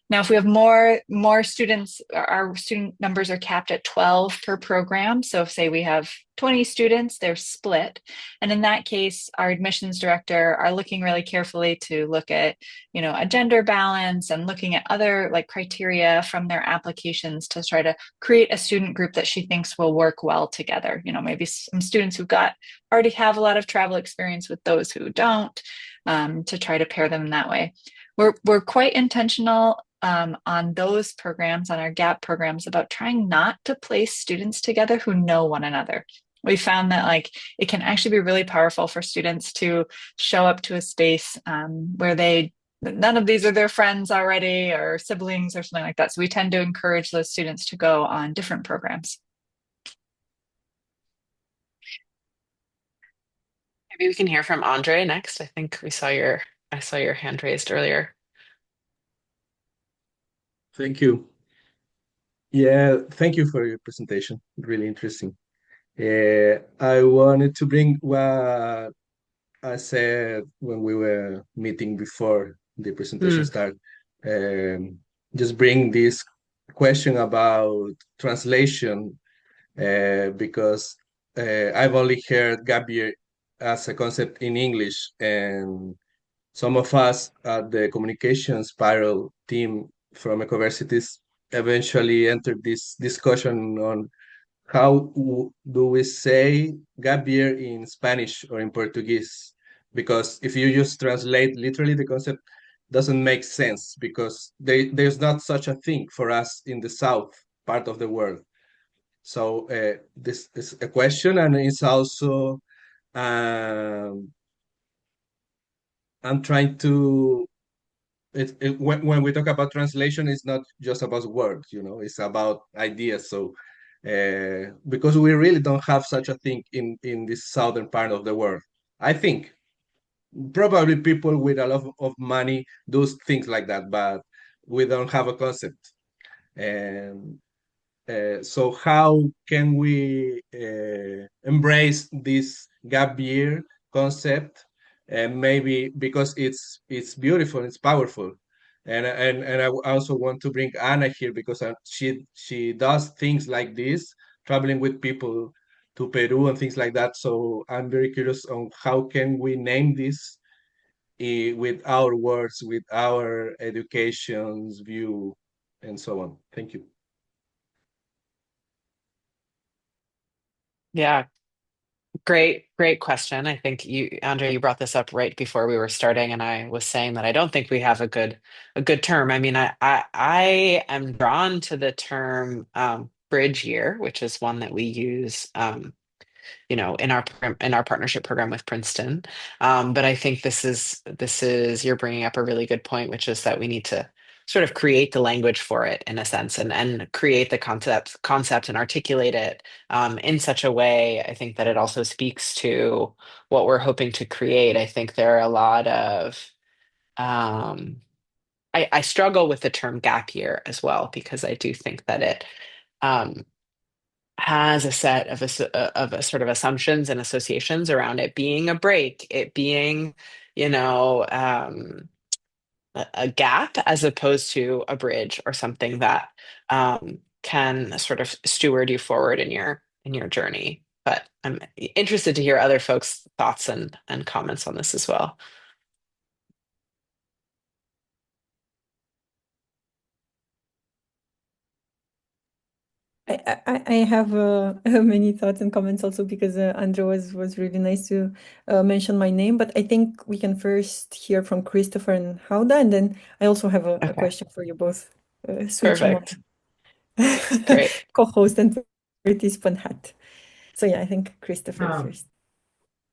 Now, if we have more students, our student numbers are capped at 12 per program. So if, say, we have 20 students, they're split. And in that case, our admissions director are looking really carefully to look at, a gender balance and looking at other like criteria from their applications to try to create a student group that she thinks will work well together. Maybe some students who've already have a lot of travel experience with those who don't, to try to pair them in that way. We're quite intentional on those programs, on our GAP programs, about trying not to place students together who know one another. We found that it can actually be really powerful for students to show up to a space where none of these are their friends already or siblings or something like that. So we tend to encourage those students to go on different programs. Maybe we can hear from Andre next. I think I saw your hand raised earlier. Thank you. Yeah, thank you for your presentation. Really interesting. I wanted to bring what I said when we were meeting before the presentation started. Just bring this question about translation, because I've only heard gap year as a concept in English, and some of us at the communication spiral team from universities eventually entered this discussion on how do we say gap year in Spanish or in Portuguese? Because if you just translate literally, the concept doesn't make sense because there's not such a thing for us in the south part of the world. So this is a question, and it's also um, I'm trying to when we talk about translation, it's not just about words, it's about ideas. So because we really don't have such a thing in this southern part of the world, I think probably people with a lot of money do things like that, but we don't have a concept. And so how can we embrace this gap year concept? And maybe because it's beautiful, it's powerful, and I also want to bring Anna here because she does things like this, traveling with people to Peru and things like that. So I'm very curious on how can we name this with our words, with our education's view, and so on. Thank you. Yeah, great question. I think Andre, you brought this up right before we were starting, and I was saying that I don't think we have a good term. I mean, I am drawn to the term bridge year, which is one that we use in our partnership program with Princeton. But I think this is you're bringing up a really good point, which is that we need to sort of create the language for it in a sense, and create the concept and articulate it in such a way. I think that it also speaks to what we're hoping to create. I think there are a lot of um, I struggle with the term gap year as well because I do think that it um, has a set of a sort of assumptions and associations around it being a break, it being, you know, um, a gap as opposed to a bridge or something that can sort of steward you forward in your journey. But I'm interested to hear other folks' thoughts and comments on this as well. I have many thoughts and comments also because Andrew was really nice to mention my name. But I think we can first hear from Christopher and Hauda, and then I also have a Okay, question for you both, switching my perfect. Great. co-host and participant hat. So yeah, I think Christopher Uh, first.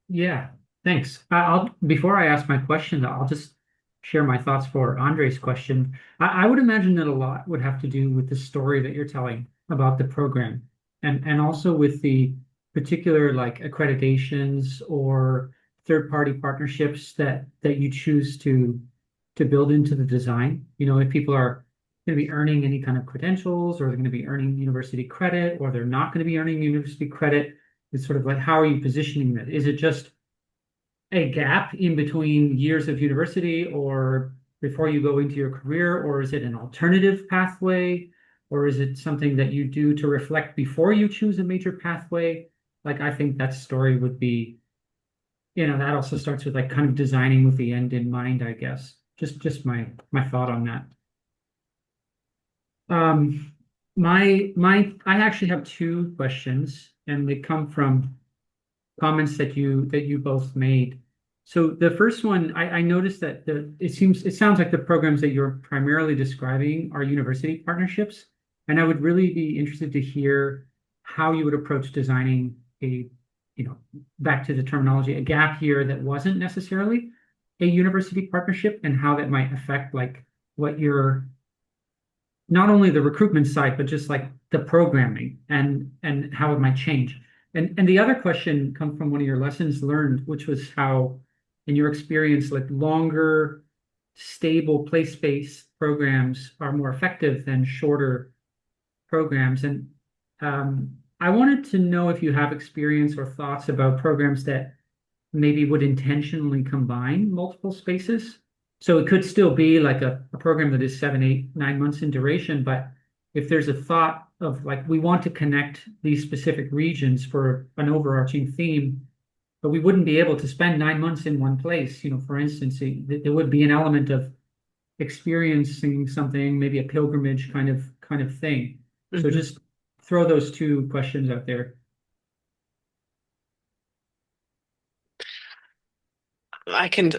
yeah, thanks. I'll before I ask my question, I'll just share my thoughts for Andre's question. I would imagine that a lot would have to do with the story that you're telling about the program, and also with the particular like accreditations or third-party partnerships that you choose to build into the design. You know, if people are going to be earning any kind of credentials, or they're going to be earning university credit, or they're not going to be earning university credit. It's sort of like, how are you positioning that? Is it just a gap in between years of university or before you go into your career, or is it an alternative pathway, or is it something that you do to reflect before you choose a major pathway? Like, I think that story would be, that also starts with like kind of designing with the end in mind, I guess. Just my thought on that. Um, I actually have two questions, and they come from comments that you both made. So the first one, I noticed that it sounds like the programs that you're primarily describing are university partnerships, and I would really be interested to hear how you would approach designing back to the terminology, a gap year that wasn't necessarily a university partnership, and how that might affect like what your not only the recruitment side, but just like the programming and how it might change. And the other question come from one of your lessons learned, which was how, in your experience, like longer, stable place-based programs are more effective than shorter programs. And I wanted to know if you have experience or thoughts about programs that maybe would intentionally combine multiple spaces. So it could still be like a program that is 7, 8, 9 months in duration, but if there's a thought of like, we want to connect these specific regions for an overarching theme, but we wouldn't be able to spend 9 months in one place. For instance, there would be an element of experiencing something, maybe a pilgrimage kind of thing. So Mhm. just throw those two questions out there. I can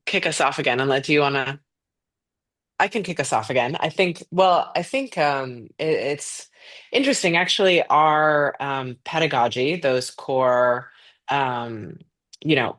kick us off again, unless you want to. I can kick us off again. It's interesting. Actually, our pedagogy, those core, um,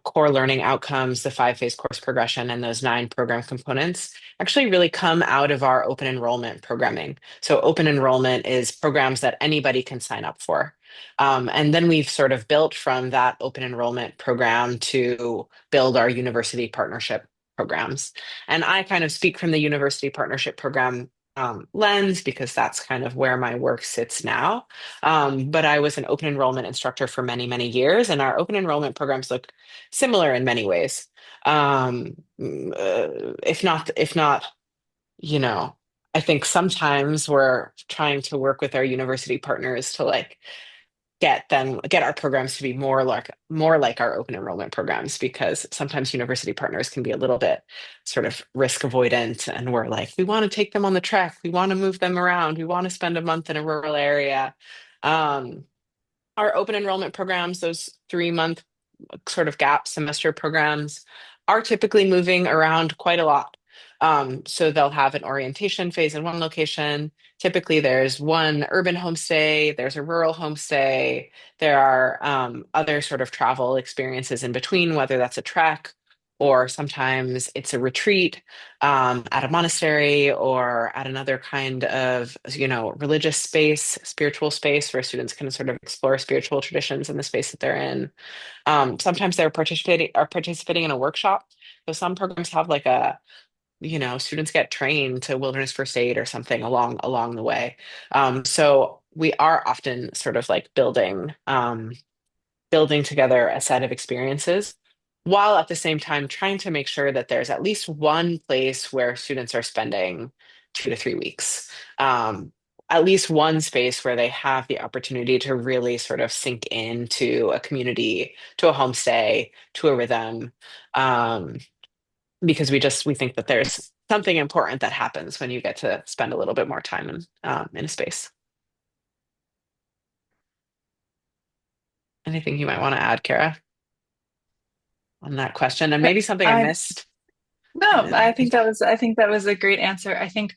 core learning outcomes, the five-phase course progression, and those nine program components actually really come out of our open enrollment programming. So, open enrollment is programs that anybody can sign up for. And then we've sort of built from that open enrollment program to build our university partnership programs. And I kind of speak from the university partnership program lens because that's kind of where my work sits now. But I was an open enrollment instructor for many, many years, and our open enrollment programs look similar in many ways. If not, you know, I think sometimes we're trying to work with our university partners to like get our programs to be more like our open enrollment programs, because sometimes university partners can be a little bit sort of risk avoidant, and we're like, we want to take them on the trek, we want to move them around, we want to spend a month in a rural area. um, our open enrollment programs, those 3 month sort of gap semester programs, are typically moving around quite a lot. So they'll have an orientation phase in one location. Typically, there's one urban homestay, there's a rural homestay, there are other sort of travel experiences in between, whether that's a trek or sometimes it's a retreat at a monastery or at another kind of, religious space, spiritual space where students can sort of explore spiritual traditions in the space that they're in. Sometimes they're participating in a workshop. So some programs have like students get trained to wilderness first aid or something along the way. So we are often sort of like building together a set of experiences, while at the same time trying to make sure that there's at least one place where students are spending 2 to 3 weeks. At least one space where they have the opportunity to really sort of sink into a community, to a homestay, to a rhythm. Um, because we think that there's something important that happens when you get to spend a little bit more time in a space. Anything you might want to add, Kara, on that question, and maybe something I I missed? No, I think that was a great answer. I think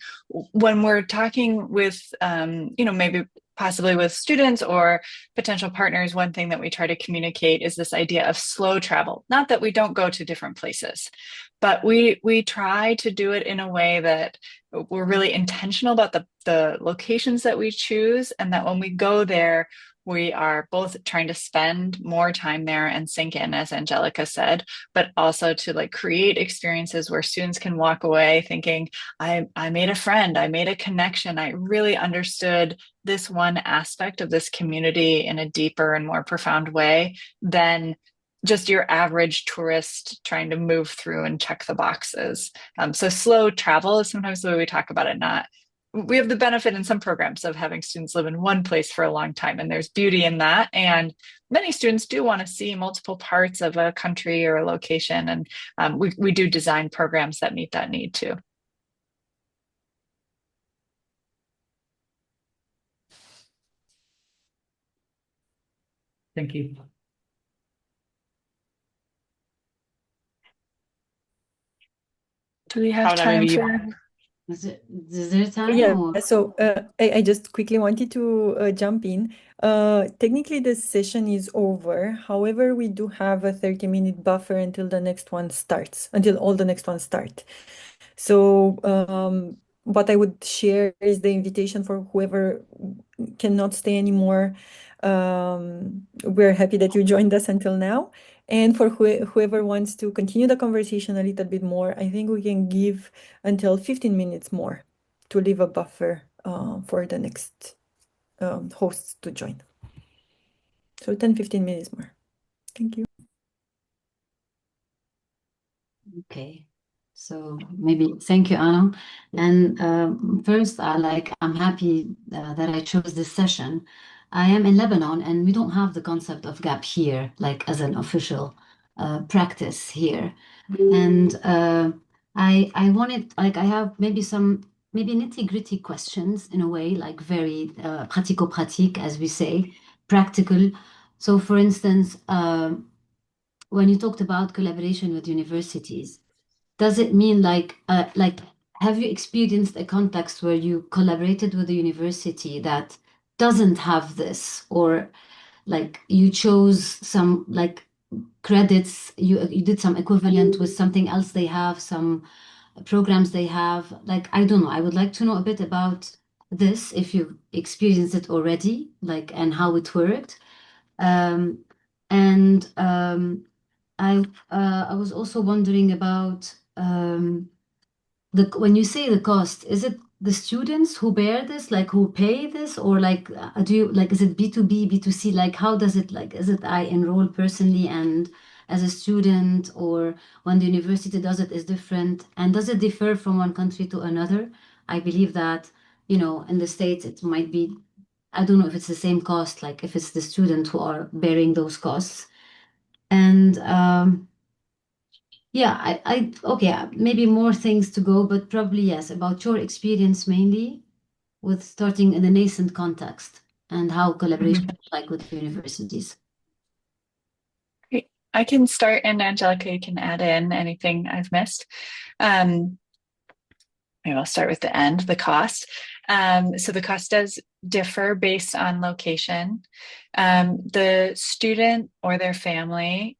when we're talking with maybe possibly with students or potential partners, one thing that we try to communicate is this idea of slow travel. Not that we don't go to different places, but we try to do it in a way that we're really intentional about the locations that we choose, and that when we go there, we are both trying to spend more time there and sink in, as Angelica said, but also to like create experiences where students can walk away thinking, I made a friend, I made a connection, I really understood this one aspect of this community in a deeper and more profound way than just your average tourist trying to move through and check the boxes. So slow travel is sometimes the way we talk about it. Not We have the benefit in some programs of having students live in one place for a long time, and there's beauty in that. And many students do want to see multiple parts of a country or a location, and we do design programs that meet that need too. Thank you. Do we have Paula, time maybe you. for? Is there time Yeah, or? so I just quickly wanted to jump in. Technically, the session is over. However, we do have a 30-minute buffer until the next one starts, until all the next ones start. So what I would share is the invitation for whoever cannot stay anymore. We're happy that you joined us until now. And for whoever wants to continue the conversation a little bit more, I think we can give until 15 minutes more to leave a buffer for the next hosts to join. So 10-15 minutes more. Thank you. Okay. So maybe thank you, Anna. And first, I'm happy that I chose this session. I am in Lebanon, and we don't have the concept of gap year like as an official practice here. And I wanted like I have maybe some maybe nitty-gritty questions in a way, like very pratico-pratique, as we say, practical. So, for instance, when you talked about collaboration with universities, does it mean like have you experienced a context where you collaborated with a university that doesn't have this, or like you chose some like credits, you did some equivalent with something else they have, some programs they have, like I don't know, I would like to know a bit about this if you've experienced it already, like and how it worked. Um, and I was also wondering about the when you say the cost, is it the students who bear this, like who pay this, or like do you like is it B2B, B2C? Like how does it like is it I enroll personally and as a student, or when the university does it is different? And does it differ from one country to another? I believe that, in the States it might be, I don't know if it's the same cost, like if it's the student who are bearing those costs. And yeah, okay, maybe more things to go, but probably yes, about your experience mainly with starting in a nascent context and how collaboration Mhm. is like with universities. Great. I can start, and Angelica, you can add in anything I've missed. Um, Maybe I'll start with the end, the cost. So the cost does differ based on location. The student or their family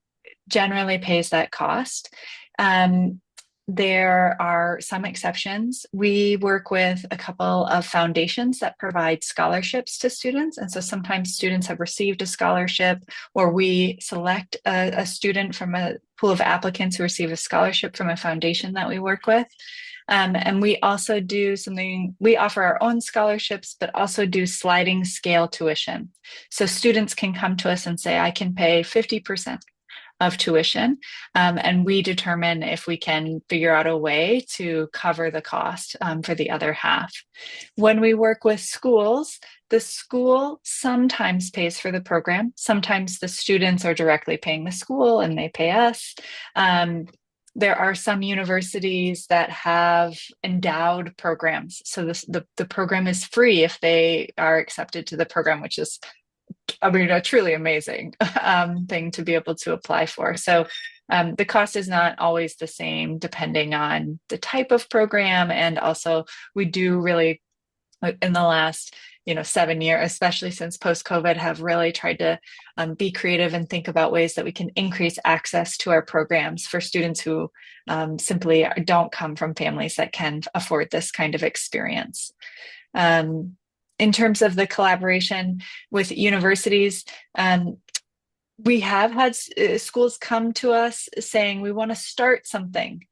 generally pays that cost. Um, there are some exceptions. We work with a couple of foundations that provide scholarships to students. And so sometimes students have received a scholarship, or we select a student from a pool of applicants who receive a scholarship from a foundation that we work with. And we also do something, we offer our own scholarships, but also do sliding scale tuition. So students can come to us and say, I can pay 50% of tuition. And we determine if we can figure out a way to cover the cost for the other half. When we work with schools, the school sometimes pays for the program. Sometimes the students are directly paying the school and they pay us. There are some universities that have endowed programs. So the program is free if they are accepted to the program, which is, I mean, a truly amazing thing to be able to apply for. So the cost is not always the same depending on the type of program. And also we do really, in the last 7 years, especially since post-COVID, have really tried to be creative and think about ways that we can increase access to our programs for students who simply don't come from families that can afford this kind of experience. In terms of the collaboration with universities, we have had schools come to us saying, we want to start something.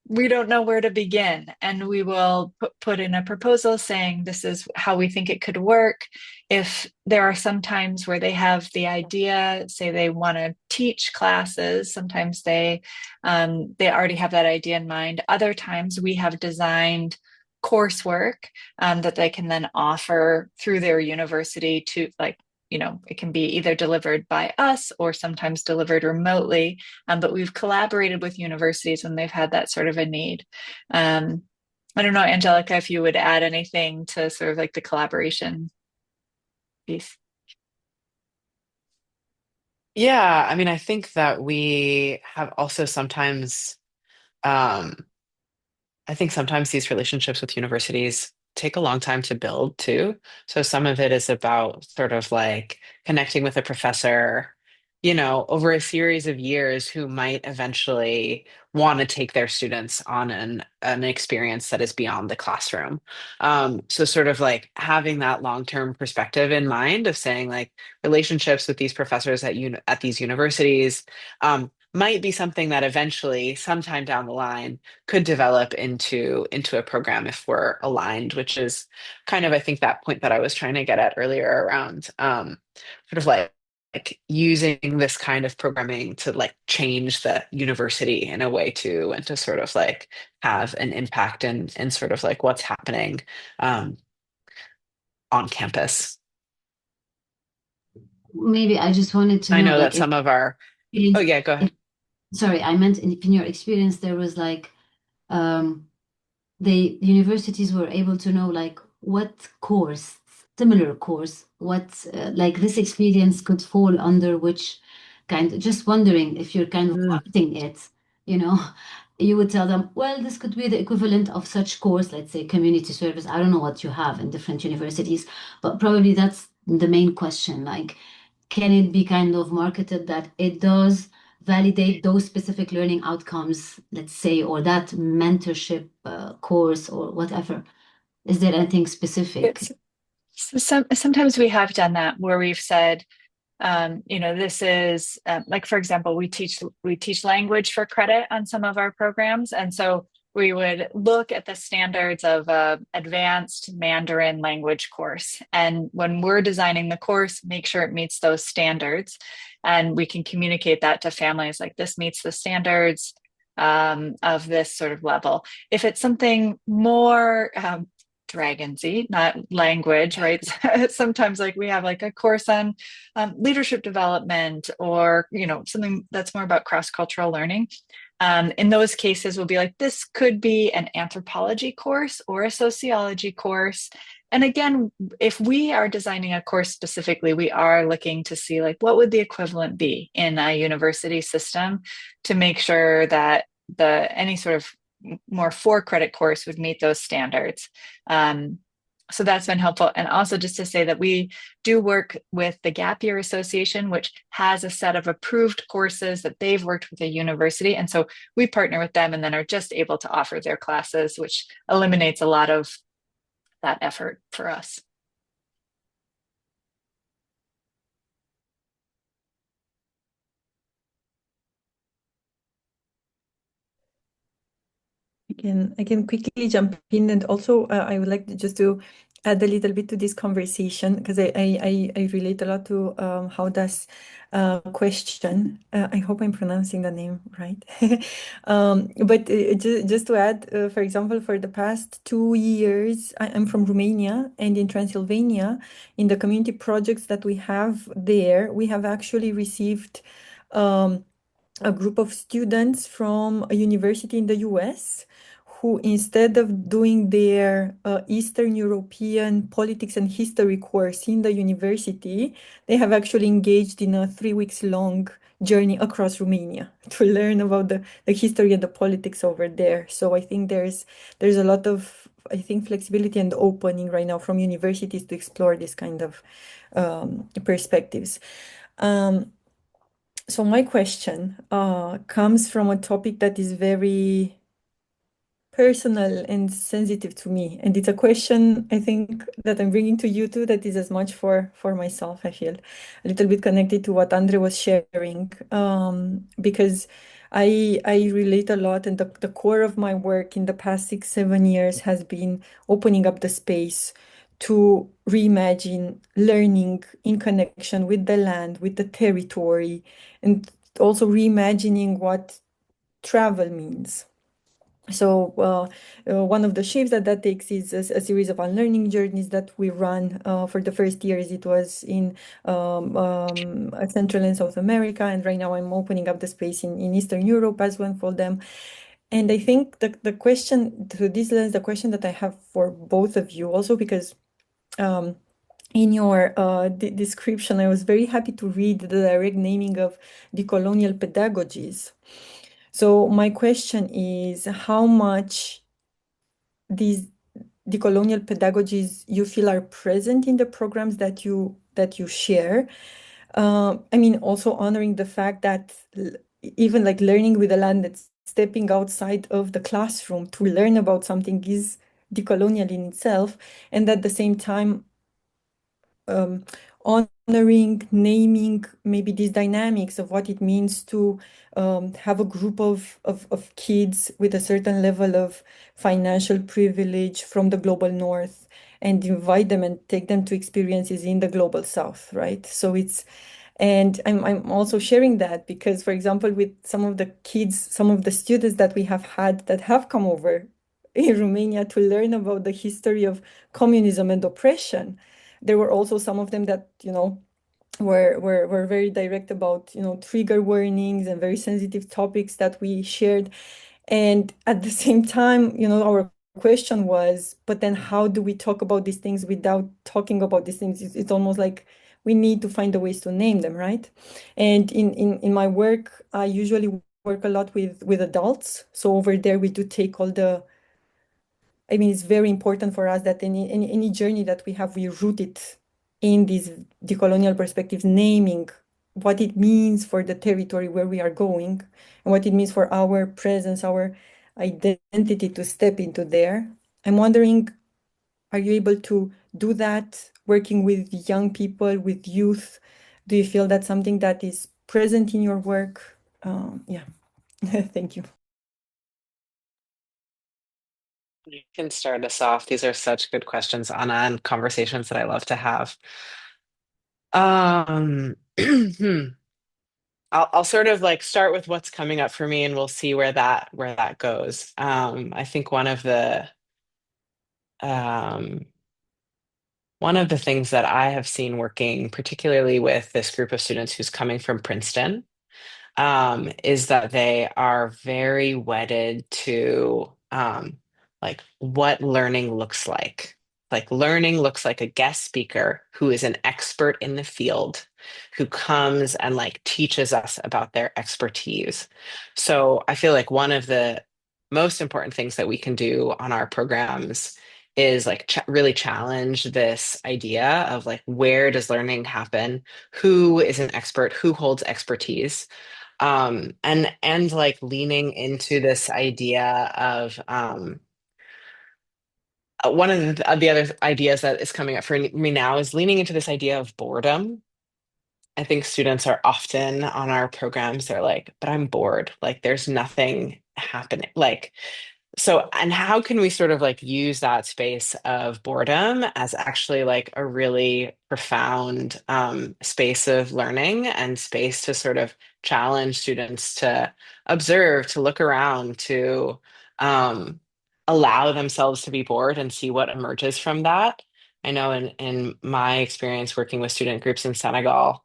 We don't know where to begin. And we will put in a proposal saying, this is how we think it could work. If there are some times where they have the idea, say they want to teach classes, sometimes they already have that idea in mind. Other times we have designed coursework that they can then offer through their university to, like, it can be either delivered by us or sometimes delivered remotely. But we've collaborated with universities when they've had that sort of a need. I don't know, Angelica, if you would add anything to sort of like the collaboration piece. Yeah, I mean, I think that we have also sometimes, um, I think sometimes these relationships with universities take a long time to build too. So some of it is about sort of like connecting with a professor, over a series of years who might eventually want to take their students on an experience that is beyond the classroom. So sort of like having that long-term perspective in mind of saying like relationships with these professors at these universities might be something that eventually, sometime down the line, could develop into a program if we're aligned, which is kind of, I think, that point that I was trying to get at earlier around sort of like like using this kind of programming to like change the university in a way too, and to sort of like have an impact in sort of like what's happening um, on campus. Maybe I just wanted to I know, know like, that if, some of our, oh yeah, go ahead. sorry, I meant in your experience, there was like, um, the universities were able to know like what course, similar course, what like this experience could fall under which kind. Just wondering if you're kind of Mm. marketing it, you know, you would tell them, well, this could be the equivalent of such course, let's say community service. I don't know what you have in different universities, but probably that's the main question. Like, can it be kind of marketed that it does validate those specific learning outcomes, let's say, or that mentorship course or whatever? Is there anything specific? It's, sometimes we have done that where we've said, this is like, for example, we teach language for credit on some of our programs, and so we would look at the standards of a advanced Mandarin language course, and when we're designing the course, make sure it meets those standards, and we can communicate that to families like this meets the standards of this sort of level. If it's something more dragonsy, not language, right? Sometimes like we have like a course on leadership development, or something that's more about cross-cultural learning. In those cases, we'll be like, this could be an anthropology course or a sociology course. And again, if we are designing a course specifically, we are looking to see like what would the equivalent be in a university system to make sure that any sort of more for credit course would meet those standards. So that's been helpful. And also just to say that we do work with the Gap Year Association, which has a set of approved courses that they've worked with the university. And so we partner with them and then are just able to offer their classes, which eliminates a lot of that effort for us. I can quickly jump in, and also I would like to add a little bit to this conversation, because I relate a lot to how does question. I hope I'm pronouncing the name right. But just to add, for example, for the past 2 years, I'm from Romania, and in Transylvania, in the community projects that we have there, we have actually received a group of students from a university in the US, who, instead of doing their Eastern European politics and history course in the university, they have actually engaged in a 3 weeks long journey across Romania to learn about the history and the politics over there. So I think there's a lot of, I think, flexibility and opening right now from universities to explore this kind of perspectives. So my question comes from a topic that is very personal and sensitive to me, and it's a question, I think, that I'm bringing to you too, that is as much for myself. I feel a little bit connected to what Andre was sharing, because I relate a lot, and the core of my work in the past 6-7 years has been opening up the space to reimagine learning in connection with the land, with the territory, and also reimagining what travel means. So one of the shapes that takes is a series of unlearning journeys that we run. For the first years, it was in Central and South America, and right now I'm opening up the space in Eastern Europe as well for them. And I think the question through this lens, the question that I have for both of you also, because in your description, I was very happy to read the direct naming of decolonial pedagogies. So my question is, how much these decolonial pedagogies you feel are present in the programs that you share? I mean, also honoring the fact that even like learning with the land, that's stepping outside of the classroom to learn about something, is decolonial in itself, and at the same time honoring, naming maybe these dynamics of what it means to have a group of kids with a certain level of financial privilege from the global north, and invite them and take them to experiences in the global south, right? So it's, And I'm also sharing that because, for example, with some of the kids, some of the students that we have had that have come over in Romania to learn about the history of communism and oppression, there were also some of them that, were very direct about, trigger warnings and very sensitive topics that we shared. And at the same time, our question was, but then how do we talk about these things without talking about these things? It's almost like we need to find the ways to name them, right? And in my work, I usually work a lot with adults. So over there, we do take all the, I mean, it's very important for us that any journey that we have, we root it in these decolonial perspectives, naming what it means for the territory where we are going and what it means for our presence, our identity to step into there. I'm wondering, are you able to do that working with young people, with youth? Do you feel that's something that is present in your work? Yeah, thank you. You can start us off. These are such good questions, Anna, and conversations that I love to have. Hmm. I'll sort of like start with what's coming up for me, and we'll see where that goes. I think um, one of the things that I have seen working, particularly with this group of students who's coming from Princeton, is that they are very wedded to like what learning looks like. Like learning looks like a guest speaker who is an expert in the field, who comes and like teaches us about their expertise. So I feel like one of the most important things that we can do on our programs is like really challenge this idea of like where does learning happen, who is an expert, who holds expertise, and like leaning into this idea of one of the other ideas that is coming up for me now is leaning into this idea of boredom. I think students are often on our programs, they're like, but I'm bored, like there's nothing happening, like, so, and how can we sort of like use that space of boredom as actually like a really profound space of learning and space to sort of challenge students to observe, to look around, to um, allow themselves to be bored and see what emerges from that. I know in my experience working with student groups in Senegal,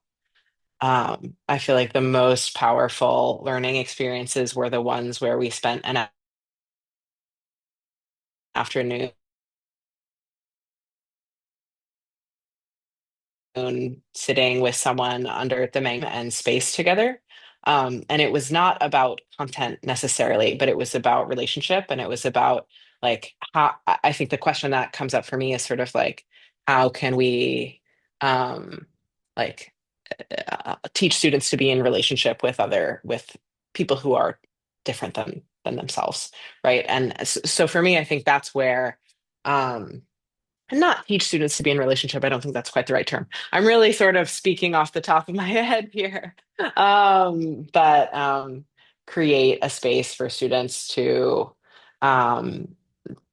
I feel like the most powerful learning experiences were the ones where we spent an afternoon sitting with someone under the magma and space together. And it was not about content necessarily, but it was about relationship. And it was about like how I think the question that comes up for me is sort of like, how can we like teach students to be in relationship with people who are different than themselves, right? And so for me, I think that's where and not teach students to be in relationship. I don't think that's quite the right term. I'm really sort of speaking off the top of my head here. But create a space for students to um,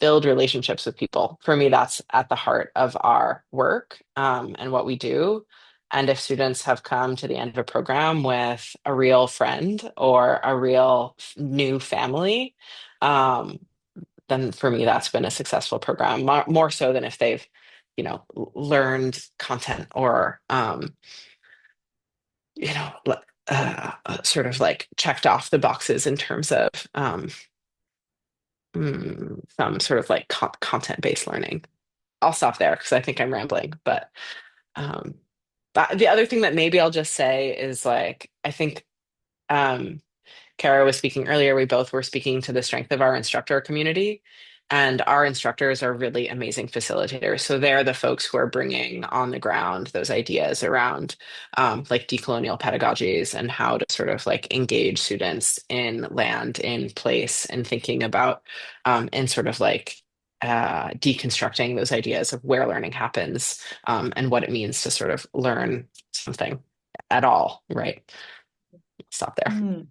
build relationships with people. For me, that's at the heart of our work and what we do. And if students have come to the end of a program with a real friend or a real new family, um, then for me that's been a successful program, more so than if they've learned content or sort of like checked off the boxes in terms of some sort of like content-based learning. I'll stop there because I think I'm rambling, um but the other thing that maybe I'll just say is like I think um Kara was speaking earlier, we both were speaking to the strength of our instructor community. And our instructors are really amazing facilitators. So they're the folks who are bringing on the ground those ideas around like decolonial pedagogies and how to sort of like engage students in land, in place, and thinking about and sort of like deconstructing those ideas of where learning happens and what it means to sort of learn something at all, right? Stop there.